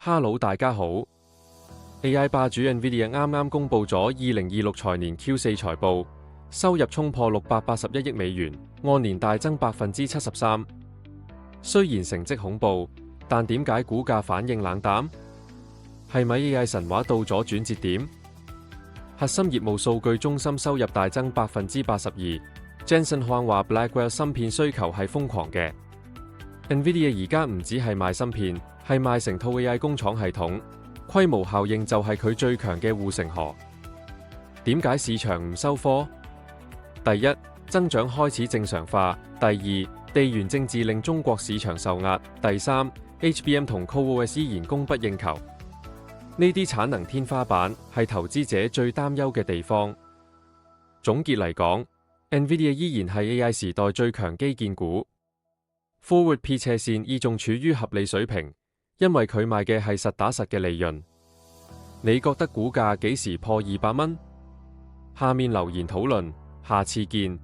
Hello，大家好。AI 霸主 NVIDIA 啱啱公布咗2026財年 Q4 財報，收入衝破681億美元，按年大增73%。雖然成績恐怖，但點解股價反應冷淡？係咪 AI 神話到咗轉折點？核心業務數據中心收入大增82%。Jensen Huang 話 Blackwell 芯片需求係瘋狂嘅。NVIDIA 而家唔止係賣芯片，係賣成套 AI 工廠系統，規模效應就係佢最強嘅護城河。點解市場唔收貨？第一，增長開始正常化；第二，地緣政治令中國市場受壓；第三， HBM 同 CoWoS 依然供不應求。呢啲產能天花板係投資者最擔憂嘅地方。總結嚟講， NVIDIA 依然係 AI 時代最強基建股。Forward P 斜線依仲處於合理水平，因為佢賣嘅係實打實嘅利潤。你覺得股價幾時破200蚊？下面留言討論，下次見。